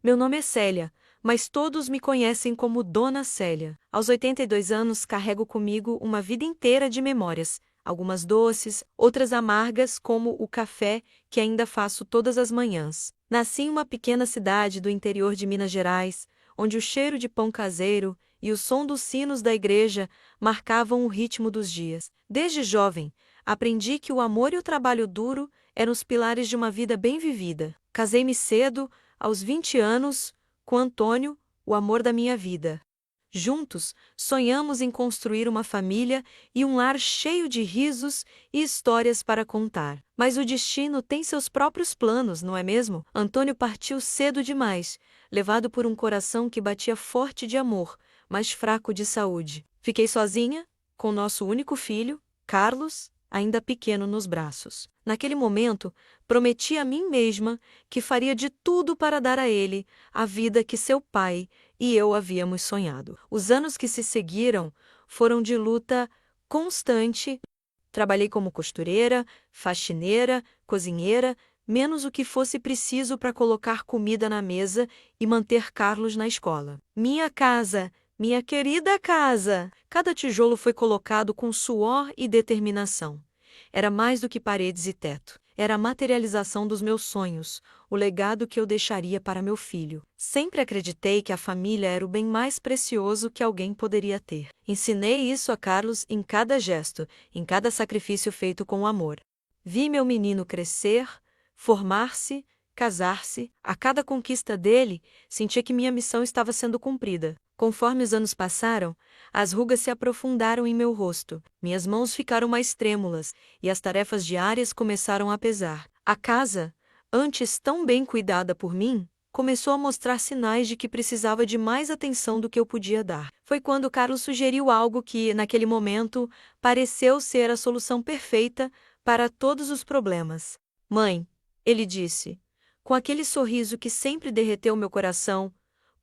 Meu nome é Célia, mas todos me conhecem como Dona Célia. Aos 82 anos, carrego comigo uma vida inteira de memórias, algumas doces, outras amargas, como o café que ainda faço todas as manhãs. Nasci em uma pequena cidade do interior de Minas Gerais, onde o cheiro de pão caseiro e o som dos sinos da igreja marcavam o ritmo dos dias. Desde jovem, aprendi que o amor e o trabalho duro eram os pilares de uma vida bem vivida. Casei-me cedo, aos 20 anos, com Antônio, o amor da minha vida. Juntos, sonhamos em construir uma família e um lar cheio de risos e histórias para contar. Mas o destino tem seus próprios planos, não é mesmo? Antônio partiu cedo demais, levado por um coração que batia forte de amor, mas fraco de saúde. Fiquei sozinha, com nosso único filho, Carlos, ainda pequeno nos braços. Naquele momento, prometi a mim mesma que faria de tudo para dar a ele a vida que seu pai e eu havíamos sonhado. Os anos que se seguiram foram de luta constante. Trabalhei como costureira, faxineira, cozinheira, menos o que fosse preciso para colocar comida na mesa e manter Carlos na escola. Minha casa, minha querida casa! Cada tijolo foi colocado com suor e determinação. Era mais do que paredes e teto. Era a materialização dos meus sonhos, o legado que eu deixaria para meu filho. Sempre acreditei que a família era o bem mais precioso que alguém poderia ter. Ensinei isso a Carlos em cada gesto, em cada sacrifício feito com amor. Vi meu menino crescer, formar-se, casar-se. A cada conquista dele, sentia que minha missão estava sendo cumprida. Conforme os anos passaram, as rugas se aprofundaram em meu rosto, minhas mãos ficaram mais trêmulas e as tarefas diárias começaram a pesar. A casa, antes tão bem cuidada por mim, começou a mostrar sinais de que precisava de mais atenção do que eu podia dar. Foi quando Carlos sugeriu algo que, naquele momento, pareceu ser a solução perfeita para todos os problemas. Mãe, ele disse, com aquele sorriso que sempre derreteu meu coração,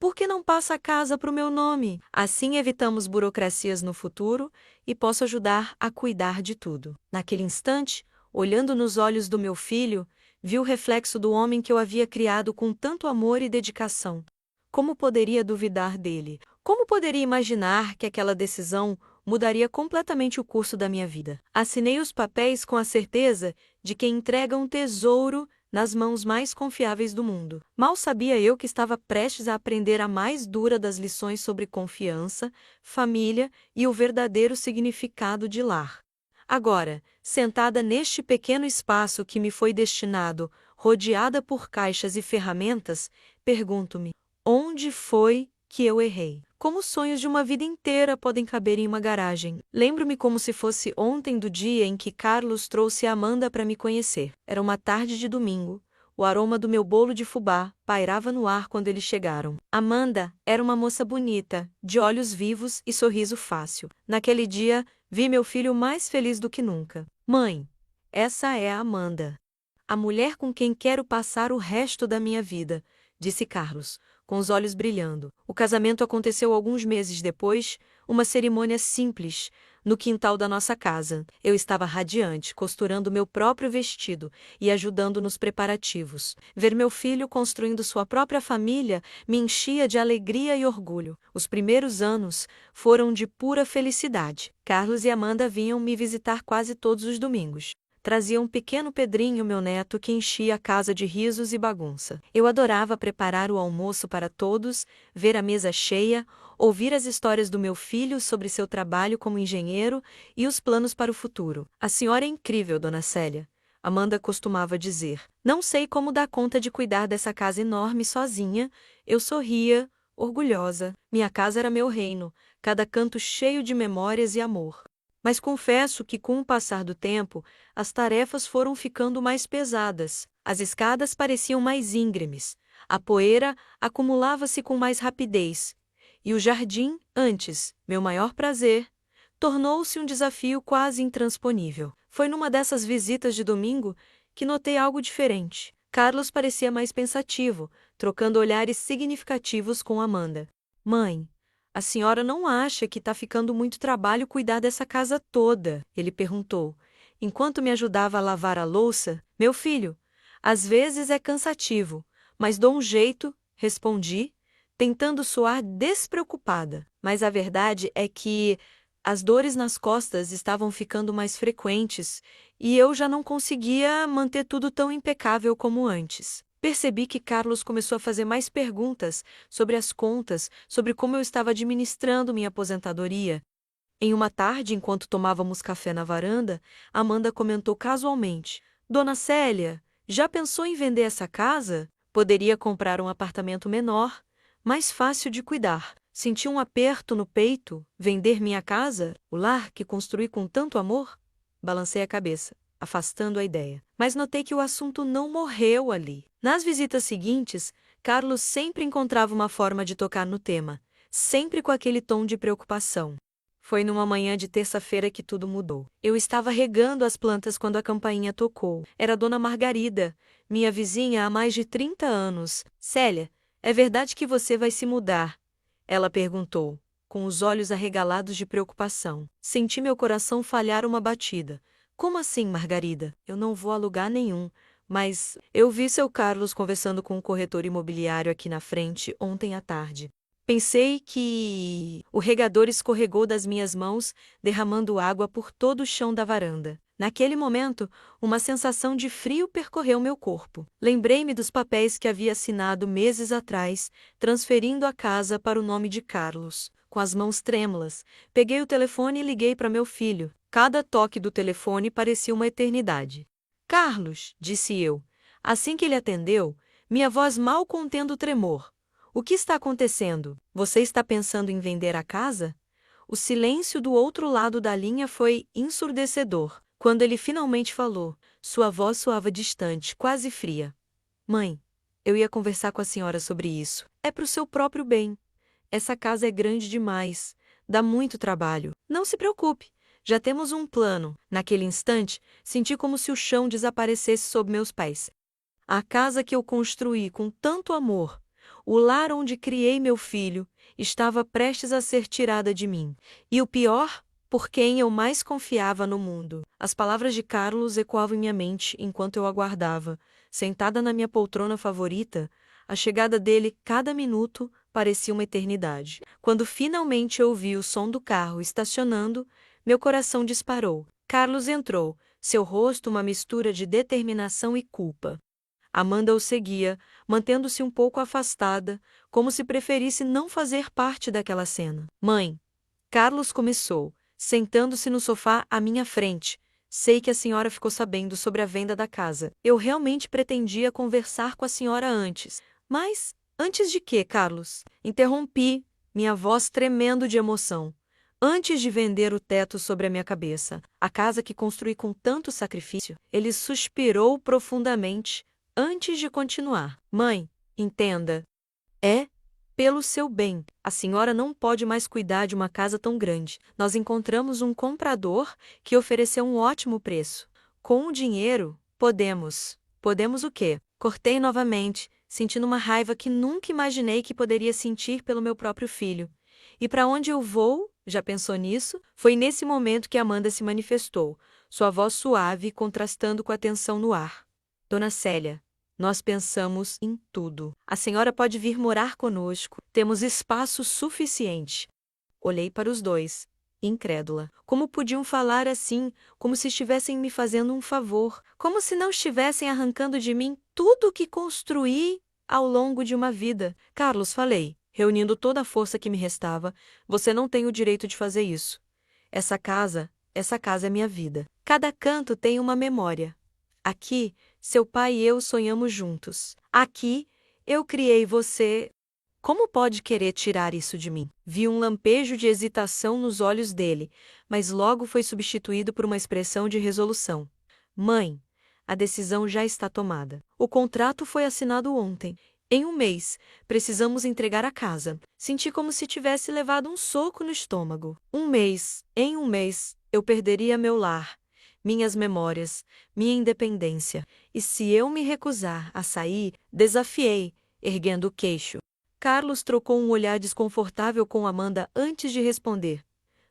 por que não passa a casa para o meu nome? Assim evitamos burocracias no futuro e posso ajudar a cuidar de tudo. Naquele instante, olhando nos olhos do meu filho, vi o reflexo do homem que eu havia criado com tanto amor e dedicação. Como poderia duvidar dele? Como poderia imaginar que aquela decisão mudaria completamente o curso da minha vida? Assinei os papéis com a certeza de que entrega um tesouro nas mãos mais confiáveis do mundo. Mal sabia eu que estava prestes a aprender a mais dura das lições sobre confiança, família e o verdadeiro significado de lar. Agora, sentada neste pequeno espaço que me foi destinado, rodeada por caixas e ferramentas, pergunto-me: onde foi que eu errei? Como os sonhos de uma vida inteira podem caber em uma garagem? Lembro-me como se fosse ontem do dia em que Carlos trouxe a Amanda para me conhecer. Era uma tarde de domingo. O aroma do meu bolo de fubá pairava no ar quando eles chegaram. Amanda era uma moça bonita, de olhos vivos e sorriso fácil. Naquele dia, vi meu filho mais feliz do que nunca. Mãe, essa é a Amanda. A mulher com quem quero passar o resto da minha vida, disse Carlos, com os olhos brilhando. O casamento aconteceu alguns meses depois, uma cerimônia simples, no quintal da nossa casa. Eu estava radiante, costurando meu próprio vestido e ajudando nos preparativos. Ver meu filho construindo sua própria família me enchia de alegria e orgulho. Os primeiros anos foram de pura felicidade. Carlos e Amanda vinham me visitar quase todos os domingos. Trazia um pequeno Pedrinho, meu neto, que enchia a casa de risos e bagunça. Eu adorava preparar o almoço para todos, ver a mesa cheia, ouvir as histórias do meu filho sobre seu trabalho como engenheiro e os planos para o futuro. A senhora é incrível, Dona Célia, Amanda costumava dizer. Não sei como dar conta de cuidar dessa casa enorme sozinha. Eu sorria, orgulhosa. Minha casa era meu reino, cada canto cheio de memórias e amor. Mas confesso que, com o passar do tempo, as tarefas foram ficando mais pesadas. As escadas pareciam mais íngremes, a poeira acumulava-se com mais rapidez, e o jardim, antes meu maior prazer, tornou-se um desafio quase intransponível. Foi numa dessas visitas de domingo que notei algo diferente. Carlos parecia mais pensativo, trocando olhares significativos com Amanda. Mãe, a senhora não acha que está ficando muito trabalho cuidar dessa casa toda? Ele perguntou, enquanto me ajudava a lavar a louça. Meu filho, às vezes é cansativo, mas dou um jeito, respondi, tentando soar despreocupada. Mas a verdade é que as dores nas costas estavam ficando mais frequentes e eu já não conseguia manter tudo tão impecável como antes. Percebi que Carlos começou a fazer mais perguntas sobre as contas, sobre como eu estava administrando minha aposentadoria. Em uma tarde, enquanto tomávamos café na varanda, Amanda comentou casualmente: Dona Célia, já pensou em vender essa casa? Poderia comprar um apartamento menor, mais fácil de cuidar. Senti um aperto no peito. Vender minha casa? O lar que construí com tanto amor? Balancei a cabeça, afastando a ideia. Mas notei que o assunto não morreu ali. Nas visitas seguintes, Carlos sempre encontrava uma forma de tocar no tema, sempre com aquele tom de preocupação. Foi numa manhã de terça-feira que tudo mudou. Eu estava regando as plantas quando a campainha tocou. Era Dona Margarida, minha vizinha há mais de 30 anos. Célia, é verdade que você vai se mudar? Ela perguntou, com os olhos arregalados de preocupação. Senti meu coração falhar uma batida. Como assim, Margarida? Eu não vou a lugar nenhum. Mas eu vi seu Carlos conversando com um corretor imobiliário aqui na frente ontem à tarde. Pensei que o regador escorregou das minhas mãos, derramando água por todo o chão da varanda. Naquele momento, uma sensação de frio percorreu meu corpo. Lembrei-me dos papéis que havia assinado meses atrás, transferindo a casa para o nome de Carlos. Com as mãos trêmulas, peguei o telefone e liguei para meu filho. Cada toque do telefone parecia uma eternidade. Carlos, disse eu. Assim que ele atendeu, minha voz mal contendo o tremor. O que está acontecendo? Você está pensando em vender a casa? O silêncio do outro lado da linha foi ensurdecedor. Quando ele finalmente falou, sua voz soava distante, quase fria. Mãe, eu ia conversar com a senhora sobre isso. É para o seu próprio bem. Essa casa é grande demais. Dá muito trabalho. Não se preocupe. Já temos um plano. Naquele instante, senti como se o chão desaparecesse sob meus pés. A casa que eu construí com tanto amor, o lar onde criei meu filho, estava prestes a ser tirada de mim. E o pior, por quem eu mais confiava no mundo. As palavras de Carlos ecoavam em minha mente enquanto eu aguardava. Sentada na minha poltrona favorita, a chegada dele, cada minuto, parecia uma eternidade. Quando finalmente ouvi o som do carro estacionando, meu coração disparou. Carlos entrou, seu rosto uma mistura de determinação e culpa. Amanda o seguia, mantendo-se um pouco afastada, como se preferisse não fazer parte daquela cena. Mãe, Carlos começou, sentando-se no sofá à minha frente. Sei que a senhora ficou sabendo sobre a venda da casa. Eu realmente pretendia conversar com a senhora antes. Mas, antes de quê, Carlos? Interrompi, minha voz tremendo de emoção. Antes de vender o teto sobre a minha cabeça, a casa que construí com tanto sacrifício, ele suspirou profundamente, antes de continuar. Mãe, entenda. É pelo seu bem. A senhora não pode mais cuidar de uma casa tão grande. Nós encontramos um comprador que ofereceu um ótimo preço. Com o dinheiro, podemos. Podemos o quê? Cortei novamente, sentindo uma raiva que nunca imaginei que poderia sentir pelo meu próprio filho. E para onde eu vou? Já pensou nisso? Foi nesse momento que Amanda se manifestou, sua voz suave contrastando com a tensão no ar. Dona Célia, nós pensamos em tudo. A senhora pode vir morar conosco. Temos espaço suficiente. Olhei para os dois, incrédula. Como podiam falar assim, como se estivessem me fazendo um favor, como se não estivessem arrancando de mim tudo o que construí ao longo de uma vida. Carlos, falei, reunindo toda a força que me restava, você não tem o direito de fazer isso. Essa casa é minha vida. Cada canto tem uma memória. Aqui, seu pai e eu sonhamos juntos. Aqui, eu criei você. Como pode querer tirar isso de mim? Vi um lampejo de hesitação nos olhos dele, mas logo foi substituído por uma expressão de resolução. Mãe, a decisão já está tomada. O contrato foi assinado ontem. Em um mês, precisamos entregar a casa. Senti como se tivesse levado um soco no estômago. Em um mês, eu perderia meu lar, minhas memórias, minha independência. E se eu me recusar a sair, desafiei, erguendo o queixo. Carlos trocou um olhar desconfortável com Amanda antes de responder.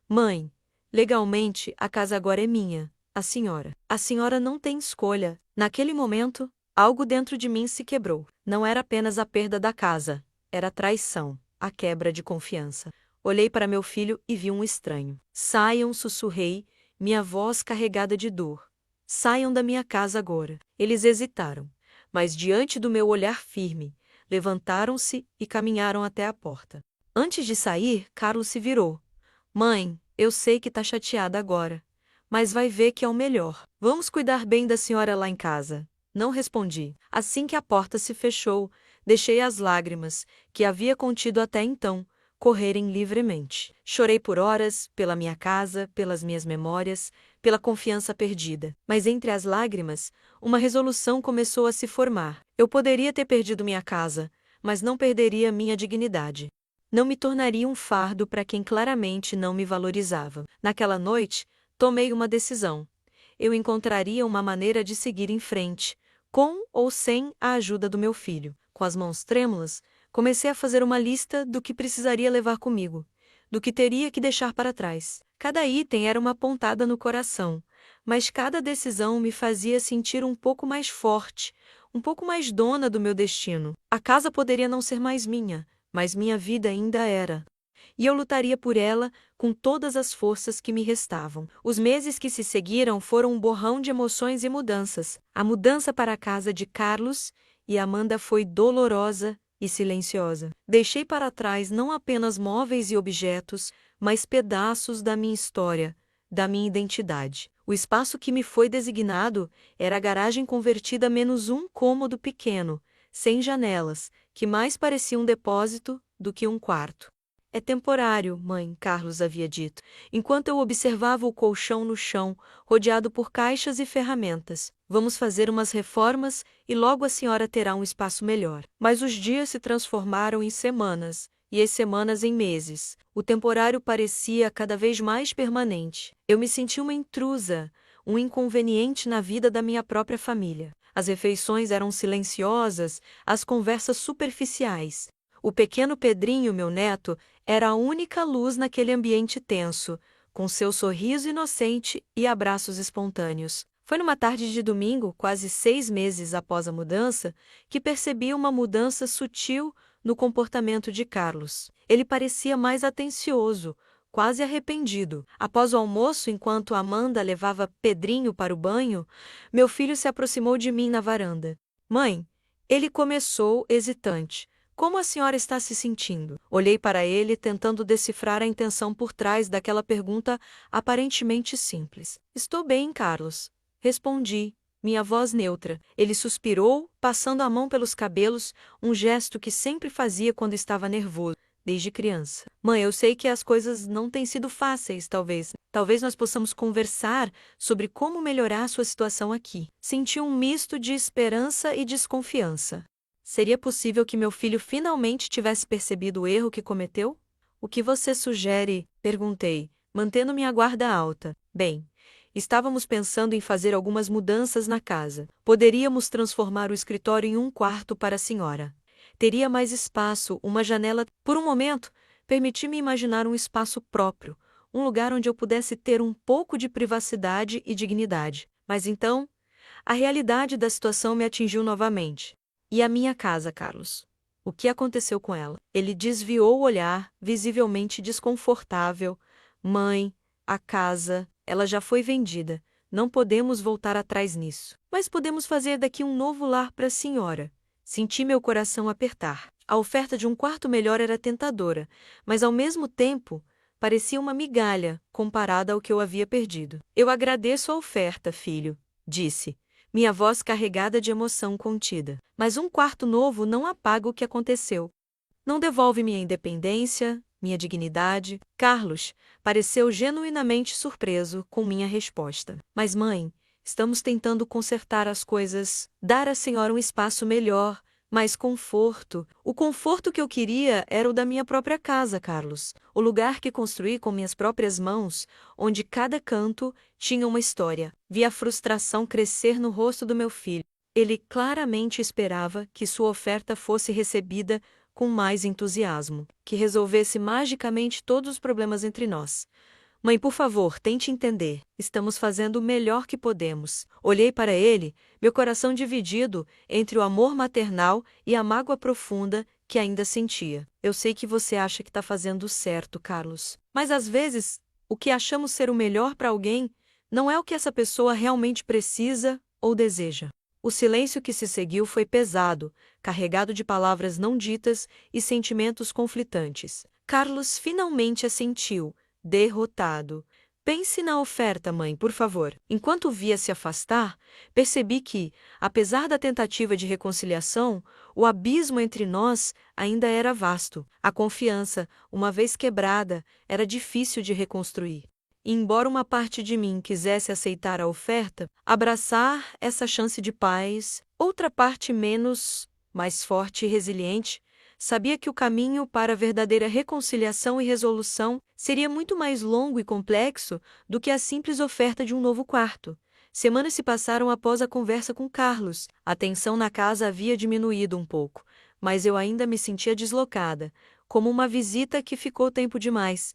Mãe, legalmente, a casa agora é minha. A senhora. A senhora não tem escolha. Naquele momento, Algo dentro de mim se quebrou. Não era apenas a perda da casa, era a traição, a quebra de confiança. Olhei para meu filho e vi um estranho. Saiam, sussurrei, minha voz carregada de dor. Saiam da minha casa agora. Eles hesitaram, mas diante do meu olhar firme, levantaram-se e caminharam até a porta. Antes de sair, Carlos se virou. Mãe, eu sei que tá chateada agora, mas vai ver que é o melhor. Vamos cuidar bem da senhora lá em casa. Não respondi. Assim que a porta se fechou, deixei as lágrimas, que havia contido até então, correrem livremente. Chorei por horas, pela minha casa, pelas minhas memórias, pela confiança perdida. Mas entre as lágrimas, uma resolução começou a se formar. Eu poderia ter perdido minha casa, mas não perderia minha dignidade. Não me tornaria um fardo para quem claramente não me valorizava. Naquela noite, tomei uma decisão. Eu encontraria uma maneira de seguir em frente, com ou sem a ajuda do meu filho. Com as mãos trêmulas, comecei a fazer uma lista do que precisaria levar comigo, do que teria que deixar para trás. Cada item era uma pontada no coração, mas cada decisão me fazia sentir um pouco mais forte, um pouco mais dona do meu destino. A casa poderia não ser mais minha, mas minha vida ainda era. E eu lutaria por ela com todas as forças que me restavam. Os meses que se seguiram foram um borrão de emoções e mudanças. A mudança para a casa de Carlos e Amanda foi dolorosa e silenciosa. Deixei para trás não apenas móveis e objetos, mas pedaços da minha história, da minha identidade. O espaço que me foi designado era a garagem convertida a menos um cômodo pequeno, sem janelas, que mais parecia um depósito do que um quarto. É temporário, mãe, Carlos havia dito, enquanto eu observava o colchão no chão, rodeado por caixas e ferramentas. Vamos fazer umas reformas e logo a senhora terá um espaço melhor. Mas os dias se transformaram em semanas, e as semanas em meses. O temporário parecia cada vez mais permanente. Eu me senti uma intrusa, um inconveniente na vida da minha própria família. As refeições eram silenciosas, as conversas superficiais. O pequeno Pedrinho, meu neto, era a única luz naquele ambiente tenso, com seu sorriso inocente e abraços espontâneos. Foi numa tarde de domingo, quase 6 meses após a mudança, que percebi uma mudança sutil no comportamento de Carlos. Ele parecia mais atencioso, quase arrependido. Após o almoço, enquanto Amanda levava Pedrinho para o banho, meu filho se aproximou de mim na varanda. Mãe, ele começou hesitante. Como a senhora está se sentindo? Olhei para ele, tentando decifrar a intenção por trás daquela pergunta aparentemente simples. Estou bem, Carlos. Respondi, minha voz neutra. Ele suspirou, passando a mão pelos cabelos, um gesto que sempre fazia quando estava nervoso, desde criança. Mãe, eu sei que as coisas não têm sido fáceis, talvez. Talvez nós possamos conversar sobre como melhorar sua situação aqui. Senti um misto de esperança e desconfiança. Seria possível que meu filho finalmente tivesse percebido o erro que cometeu? O que você sugere? Perguntei, mantendo minha guarda alta. Bem, estávamos pensando em fazer algumas mudanças na casa. Poderíamos transformar o escritório em um quarto para a senhora. Teria mais espaço, uma janela. Por um momento, permiti-me imaginar um espaço próprio, um lugar onde eu pudesse ter um pouco de privacidade e dignidade. Mas então, a realidade da situação me atingiu novamente. E a minha casa, Carlos? O que aconteceu com ela? Ele desviou o olhar, visivelmente desconfortável. Mãe, a casa, ela já foi vendida. Não podemos voltar atrás nisso. Mas podemos fazer daqui um novo lar para a senhora. Senti meu coração apertar. A oferta de um quarto melhor era tentadora, mas ao mesmo tempo parecia uma migalha comparada ao que eu havia perdido. Eu agradeço a oferta, filho, disse, minha voz carregada de emoção contida. Mas um quarto novo não apaga o que aconteceu. Não devolve minha independência, minha dignidade. Carlos pareceu genuinamente surpreso com minha resposta. Mas, mãe, estamos tentando consertar as coisas, dar à senhora um espaço melhor, mais conforto. O conforto que eu queria era o da minha própria casa, Carlos. O lugar que construí com minhas próprias mãos, onde cada canto tinha uma história. Vi a frustração crescer no rosto do meu filho. Ele claramente esperava que sua oferta fosse recebida com mais entusiasmo, que resolvesse magicamente todos os problemas entre nós. Mãe, por favor, tente entender. Estamos fazendo o melhor que podemos. Olhei para ele, meu coração dividido entre o amor maternal e a mágoa profunda que ainda sentia. Eu sei que você acha que está fazendo o certo, Carlos. Mas às vezes, o que achamos ser o melhor para alguém não é o que essa pessoa realmente precisa ou deseja. O silêncio que se seguiu foi pesado, carregado de palavras não ditas e sentimentos conflitantes. Carlos finalmente assentiu, derrotado. Pense na oferta, mãe, por favor. Enquanto via se afastar, percebi que, apesar da tentativa de reconciliação, o abismo entre nós ainda era vasto. A confiança, uma vez quebrada, era difícil de reconstruir. E embora uma parte de mim quisesse aceitar a oferta, abraçar essa chance de paz, outra parte menos, mais forte e resiliente, sabia que o caminho para a verdadeira reconciliação e resolução seria muito mais longo e complexo do que a simples oferta de um novo quarto. Semanas se passaram após a conversa com Carlos. A tensão na casa havia diminuído um pouco, mas eu ainda me sentia deslocada, como uma visita que ficou tempo demais.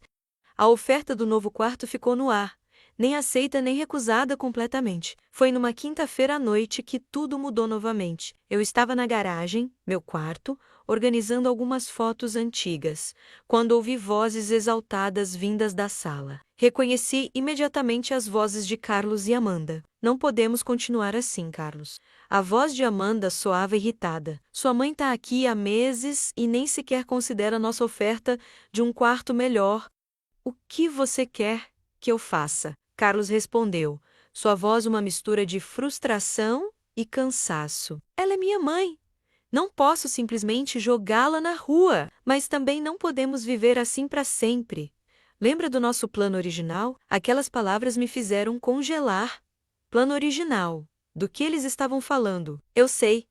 A oferta do novo quarto ficou no ar, nem aceita nem recusada completamente. Foi numa quinta-feira à noite que tudo mudou novamente. Eu estava na garagem, meu quarto, organizando algumas fotos antigas, quando ouvi vozes exaltadas vindas da sala. Reconheci imediatamente as vozes de Carlos e Amanda. Não podemos continuar assim, Carlos. A voz de Amanda soava irritada. Sua mãe está aqui há meses e nem sequer considera nossa oferta de um quarto melhor. O que você quer que eu faça? Carlos respondeu, sua voz uma mistura de frustração e cansaço. Ela é minha mãe. Não posso simplesmente jogá-la na rua, mas também não podemos viver assim para sempre. Lembra do nosso plano original? Aquelas palavras me fizeram congelar. Plano original. Do que eles estavam falando? Eu sei,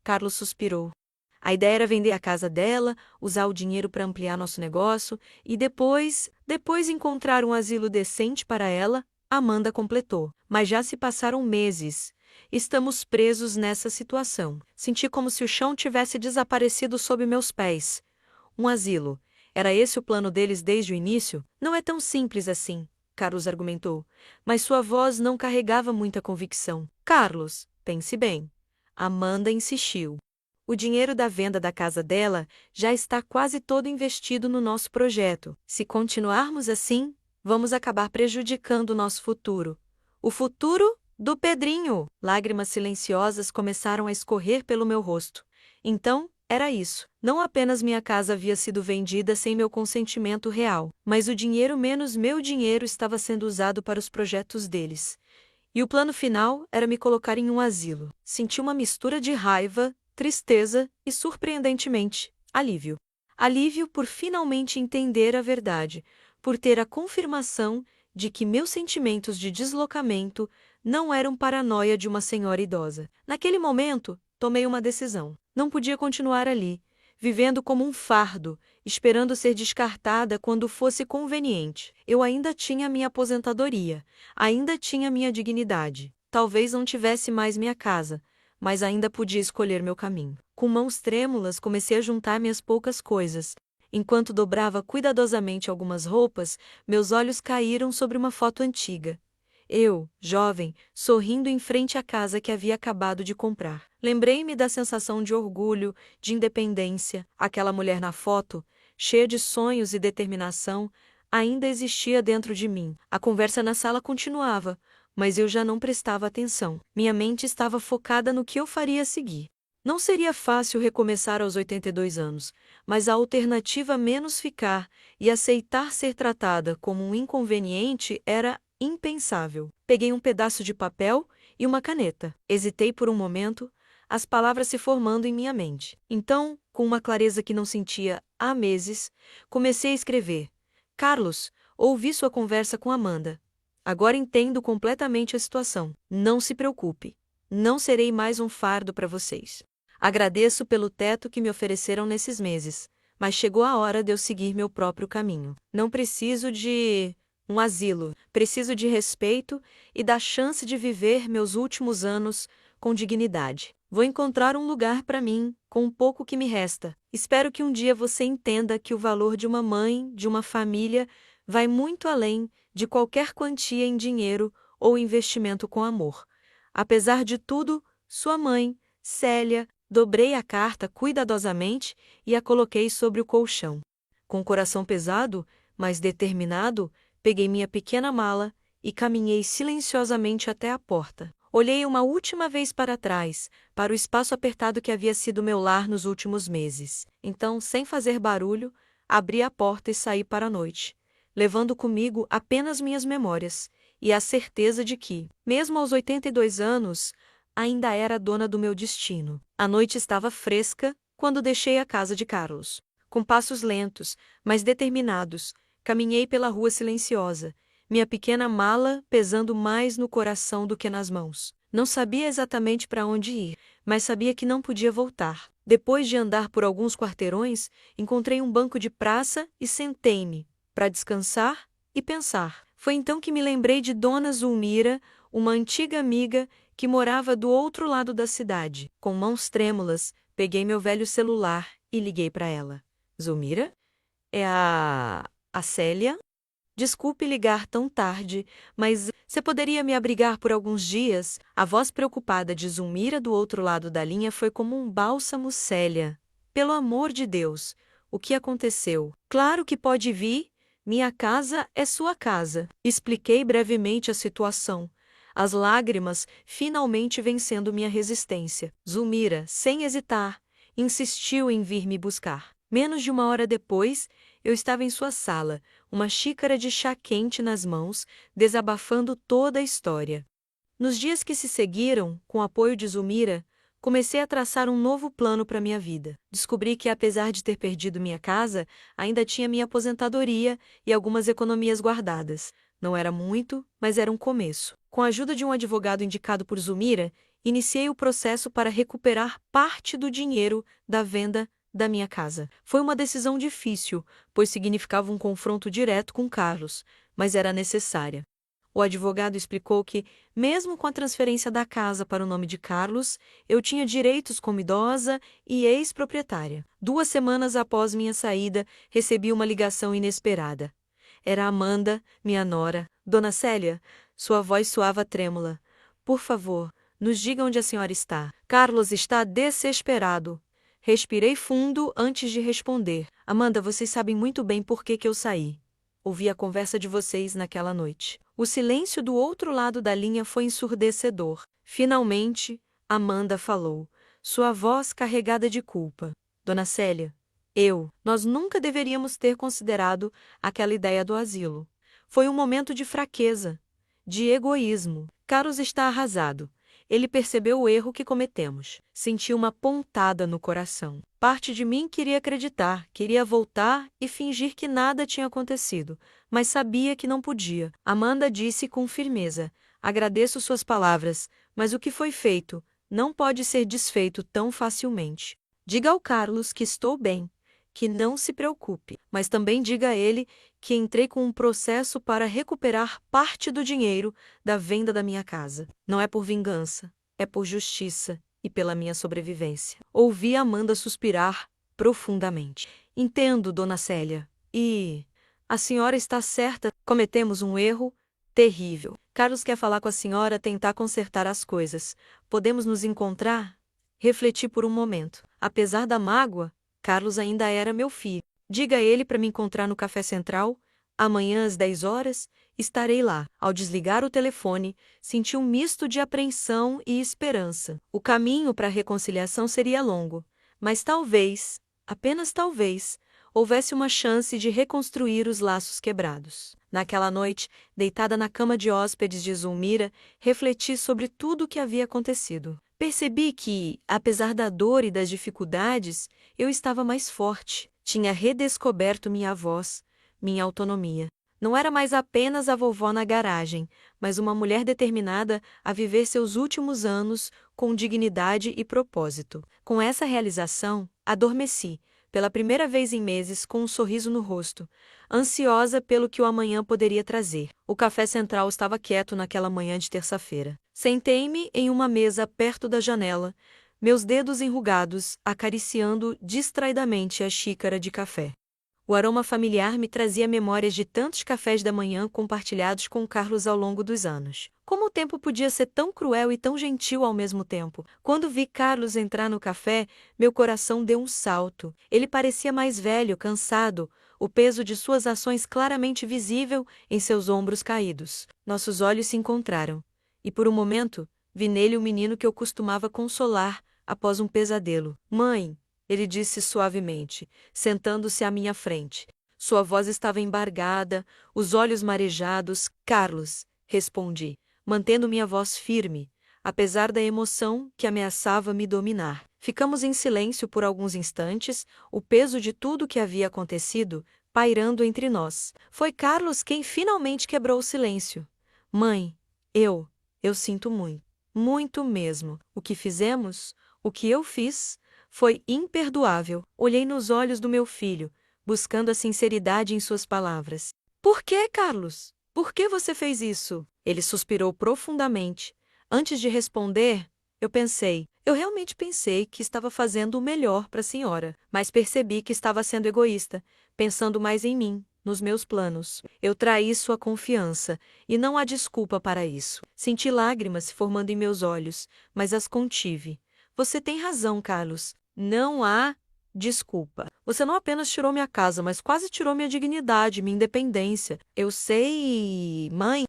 Carlos suspirou. A ideia era vender a casa dela, usar o dinheiro para ampliar nosso negócio e depois encontrar um asilo decente para ela, Amanda completou. Mas já se passaram meses. Estamos presos nessa situação. Senti como se o chão tivesse desaparecido sob meus pés. Um asilo. Era esse o plano deles desde o início? Não é tão simples assim, Carlos argumentou. Mas sua voz não carregava muita convicção. Carlos, pense bem. Amanda insistiu. O dinheiro da venda da casa dela já está quase todo investido no nosso projeto. Se continuarmos assim, vamos acabar prejudicando o nosso futuro. O futuro do Pedrinho! Lágrimas silenciosas começaram a escorrer pelo meu rosto. Então, era isso. Não apenas minha casa havia sido vendida sem meu consentimento real, mas o dinheiro menos meu dinheiro estava sendo usado para os projetos deles. E o plano final era me colocar em um asilo. Senti uma mistura de raiva, tristeza e, surpreendentemente, alívio. Alívio por finalmente entender a verdade, por ter a confirmação de que meus sentimentos de deslocamento não eram paranoia de uma senhora idosa. Naquele momento, tomei uma decisão. Não podia continuar ali, vivendo como um fardo, esperando ser descartada quando fosse conveniente. Eu ainda tinha minha aposentadoria, ainda tinha minha dignidade. Talvez não tivesse mais minha casa, mas ainda podia escolher meu caminho. Com mãos trêmulas, comecei a juntar minhas poucas coisas. Enquanto dobrava cuidadosamente algumas roupas, meus olhos caíram sobre uma foto antiga. Eu, jovem, sorrindo em frente à casa que havia acabado de comprar. Lembrei-me da sensação de orgulho, de independência. Aquela mulher na foto, cheia de sonhos e determinação, ainda existia dentro de mim. A conversa na sala continuava, mas eu já não prestava atenção. Minha mente estava focada no que eu faria a seguir. Não seria fácil recomeçar aos 82 anos, mas a alternativa menos ficar e aceitar ser tratada como um inconveniente era impensável. Peguei um pedaço de papel e uma caneta. Hesitei por um momento, as palavras se formando em minha mente. Então, com uma clareza que não sentia há meses, comecei a escrever. Carlos, ouvi sua conversa com Amanda. Agora entendo completamente a situação. Não se preocupe. Não serei mais um fardo para vocês. Agradeço pelo teto que me ofereceram nesses meses, mas chegou a hora de eu seguir meu próprio caminho. Não preciso de um asilo. Preciso de respeito e da chance de viver meus últimos anos com dignidade. Vou encontrar um lugar para mim, com o pouco que me resta. Espero que um dia você entenda que o valor de uma mãe, de uma família, vai muito além de qualquer quantia em dinheiro ou investimento com amor. Apesar de tudo, sua mãe, Célia, dobrei a carta cuidadosamente e a coloquei sobre o colchão. Com o coração pesado, mas determinado, peguei minha pequena mala e caminhei silenciosamente até a porta. Olhei uma última vez para trás, para o espaço apertado que havia sido meu lar nos últimos meses. Então, sem fazer barulho, abri a porta e saí para a noite, levando comigo apenas minhas memórias e a certeza de que, mesmo aos 82 anos, ainda era dona do meu destino. A noite estava fresca quando deixei a casa de Carlos. Com passos lentos, mas determinados, caminhei pela rua silenciosa, minha pequena mala pesando mais no coração do que nas mãos. Não sabia exatamente para onde ir, mas sabia que não podia voltar. Depois de andar por alguns quarteirões, encontrei um banco de praça e sentei-me, para descansar e pensar. Foi então que me lembrei de Dona Zulmira, uma antiga amiga que morava do outro lado da cidade. Com mãos trêmulas, peguei meu velho celular e liguei para ela. Zulmira? É a Célia? Desculpe ligar tão tarde, mas você poderia me abrigar por alguns dias? A voz preocupada de Zulmira do outro lado da linha foi como um bálsamo. Célia. Pelo amor de Deus, o que aconteceu? Claro que pode vir, minha casa é sua casa. Expliquei brevemente a situação, as lágrimas finalmente vencendo minha resistência. Zulmira, sem hesitar, insistiu em vir me buscar. Menos de uma hora depois, eu estava em sua sala, uma xícara de chá quente nas mãos, desabafando toda a história. Nos dias que se seguiram, com o apoio de Zulmira, comecei a traçar um novo plano para minha vida. Descobri que, apesar de ter perdido minha casa, ainda tinha minha aposentadoria e algumas economias guardadas. Não era muito, mas era um começo. Com a ajuda de um advogado indicado por Zulmira, iniciei o processo para recuperar parte do dinheiro da venda da minha casa. Foi uma decisão difícil, pois significava um confronto direto com Carlos, mas era necessária. O advogado explicou que, mesmo com a transferência da casa para o nome de Carlos, eu tinha direitos como idosa e ex-proprietária. 2 semanas após minha saída, recebi uma ligação inesperada. Era Amanda, minha nora. Dona Célia, sua voz soava trêmula. Por favor, nos diga onde a senhora está. Carlos está desesperado. Respirei fundo antes de responder. Amanda, vocês sabem muito bem por que eu saí. Ouvi a conversa de vocês naquela noite. O silêncio do outro lado da linha foi ensurdecedor. Finalmente, Amanda falou, sua voz carregada de culpa. Dona Célia, nós nunca deveríamos ter considerado aquela ideia do asilo. Foi um momento de fraqueza, de egoísmo. Carlos está arrasado. Ele percebeu o erro que cometemos. Senti uma pontada no coração. Parte de mim queria acreditar, queria voltar e fingir que nada tinha acontecido, mas sabia que não podia. Amanda disse com firmeza: agradeço suas palavras, mas o que foi feito não pode ser desfeito tão facilmente. Diga ao Carlos que estou bem, que não se preocupe, mas também diga a ele que entrei com um processo para recuperar parte do dinheiro da venda da minha casa. Não é por vingança, é por justiça e pela minha sobrevivência. Ouvi Amanda suspirar profundamente. Entendo, Dona Célia. E a senhora está certa, cometemos um erro terrível. Carlos quer falar com a senhora, tentar consertar as coisas. Podemos nos encontrar? Refleti por um momento. Apesar da mágoa, Carlos ainda era meu filho. Diga a ele para me encontrar no Café Central. Amanhã às 10 horas, estarei lá. Ao desligar o telefone, senti um misto de apreensão e esperança. O caminho para a reconciliação seria longo, mas talvez, apenas talvez, houvesse uma chance de reconstruir os laços quebrados. Naquela noite, deitada na cama de hóspedes de Zulmira, refleti sobre tudo o que havia acontecido. Percebi que, apesar da dor e das dificuldades, eu estava mais forte. Tinha redescoberto minha voz, minha autonomia. Não era mais apenas a vovó na garagem, mas uma mulher determinada a viver seus últimos anos com dignidade e propósito. Com essa realização, adormeci, pela primeira vez em meses, com um sorriso no rosto, ansiosa pelo que o amanhã poderia trazer. O Café Central estava quieto naquela manhã de terça-feira. Sentei-me em uma mesa perto da janela, meus dedos enrugados acariciando distraidamente a xícara de café. O aroma familiar me trazia memórias de tantos cafés da manhã compartilhados com Carlos ao longo dos anos. Como o tempo podia ser tão cruel e tão gentil ao mesmo tempo? Quando vi Carlos entrar no café, meu coração deu um salto. Ele parecia mais velho, cansado, o peso de suas ações claramente visível em seus ombros caídos. Nossos olhos se encontraram, e por um momento, vi nele o menino que eu costumava consolar após um pesadelo. Mãe, ele disse suavemente, sentando-se à minha frente. Sua voz estava embargada, os olhos marejados. Carlos, respondi, mantendo minha voz firme, apesar da emoção que ameaçava me dominar. Ficamos em silêncio por alguns instantes, o peso de tudo o que havia acontecido pairando entre nós. Foi Carlos quem finalmente quebrou o silêncio. Mãe, eu sinto muito, muito mesmo. O que fizemos, o que eu fiz, foi imperdoável. Olhei nos olhos do meu filho, buscando a sinceridade em suas palavras. Por que, Carlos? Por que você fez isso? Ele suspirou profundamente. Antes de responder, eu realmente pensei que estava fazendo o melhor para a senhora, mas percebi que estava sendo egoísta, pensando mais em mim, nos meus planos. Eu traí sua confiança, e não há desculpa para isso. Senti lágrimas se formando em meus olhos, mas as contive. Você tem razão, Carlos. Não há desculpa. Você não apenas tirou minha casa, mas quase tirou minha dignidade, minha independência. Eu sei, mãe,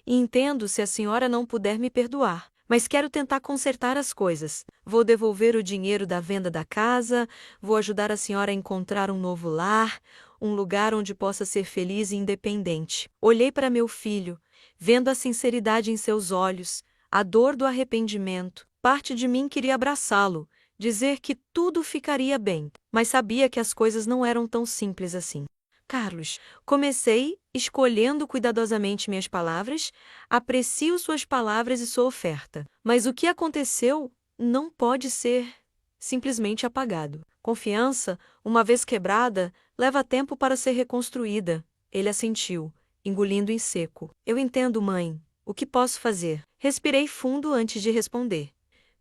e entendo se a senhora não puder me perdoar. Mas quero tentar consertar as coisas. Vou devolver o dinheiro da venda da casa, vou ajudar a senhora a encontrar um novo lar, um lugar onde possa ser feliz e independente. Olhei para meu filho, vendo a sinceridade em seus olhos, a dor do arrependimento. Parte de mim queria abraçá-lo, dizer que tudo ficaria bem, mas sabia que as coisas não eram tão simples assim. Carlos, comecei escolhendo cuidadosamente minhas palavras, aprecio suas palavras e sua oferta. Mas o que aconteceu não pode ser simplesmente apagado. Confiança, uma vez quebrada, leva tempo para ser reconstruída. Ele assentiu, engolindo em seco. Eu entendo, mãe. O que posso fazer? Respirei fundo antes de responder.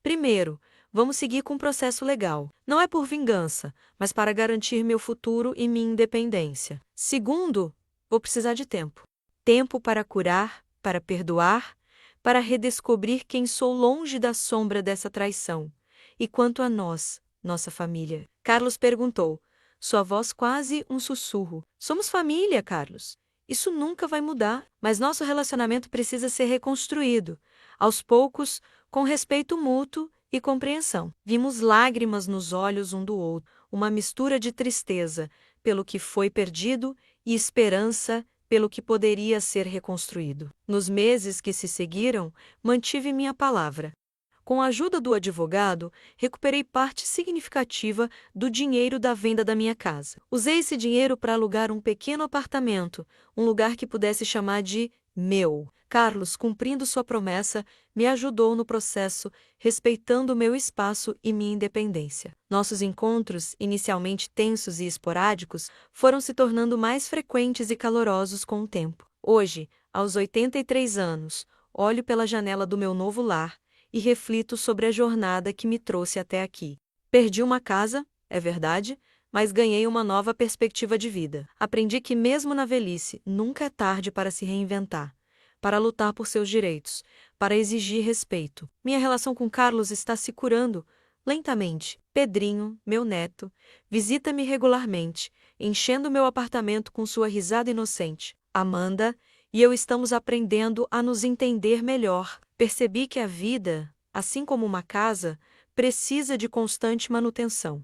Primeiro, vamos seguir com o processo legal. Não é por vingança, mas para garantir meu futuro e minha independência. Segundo, vou precisar de tempo. Tempo para curar, para perdoar, para redescobrir quem sou longe da sombra dessa traição. E quanto a nós, nossa família? Carlos perguntou, sua voz quase um sussurro. Somos família, Carlos. Isso nunca vai mudar, mas nosso relacionamento precisa ser reconstruído. Aos poucos, com respeito mútuo e compreensão. Vimos lágrimas nos olhos um do outro, uma mistura de tristeza pelo que foi perdido e esperança pelo que poderia ser reconstruído. Nos meses que se seguiram, mantive minha palavra. Com a ajuda do advogado, recuperei parte significativa do dinheiro da venda da minha casa. Usei esse dinheiro para alugar um pequeno apartamento, um lugar que pudesse chamar de meu. Carlos, cumprindo sua promessa, me ajudou no processo, respeitando meu espaço e minha independência. Nossos encontros, inicialmente tensos e esporádicos, foram se tornando mais frequentes e calorosos com o tempo. Hoje, aos 83 anos, olho pela janela do meu novo lar e reflito sobre a jornada que me trouxe até aqui. Perdi uma casa, é verdade, mas ganhei uma nova perspectiva de vida. Aprendi que mesmo na velhice, nunca é tarde para se reinventar, para lutar por seus direitos, para exigir respeito. Minha relação com Carlos está se curando, lentamente. Pedrinho, meu neto, visita-me regularmente, enchendo meu apartamento com sua risada inocente. Amanda e eu estamos aprendendo a nos entender melhor. Percebi que a vida, assim como uma casa, precisa de constante manutenção.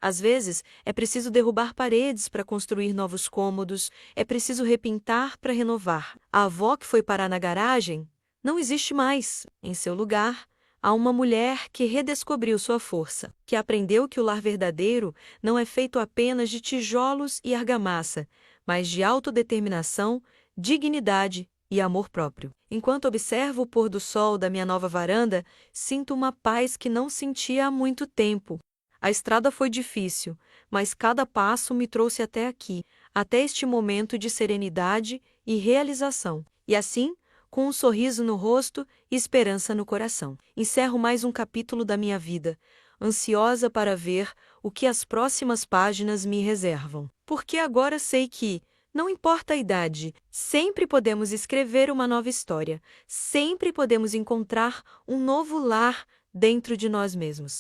Às vezes, é preciso derrubar paredes para construir novos cômodos, é preciso repintar para renovar. A avó que foi parar na garagem não existe mais. Em seu lugar, há uma mulher que redescobriu sua força, que aprendeu que o lar verdadeiro não é feito apenas de tijolos e argamassa, mas de autodeterminação, dignidade e amor próprio. Enquanto observo o pôr do sol da minha nova varanda, sinto uma paz que não sentia há muito tempo. A estrada foi difícil, mas cada passo me trouxe até aqui, até este momento de serenidade e realização. E assim, com um sorriso no rosto e esperança no coração, encerro mais um capítulo da minha vida, ansiosa para ver o que as próximas páginas me reservam. Porque agora sei que, não importa a idade, sempre podemos escrever uma nova história, sempre podemos encontrar um novo lar dentro de nós mesmos.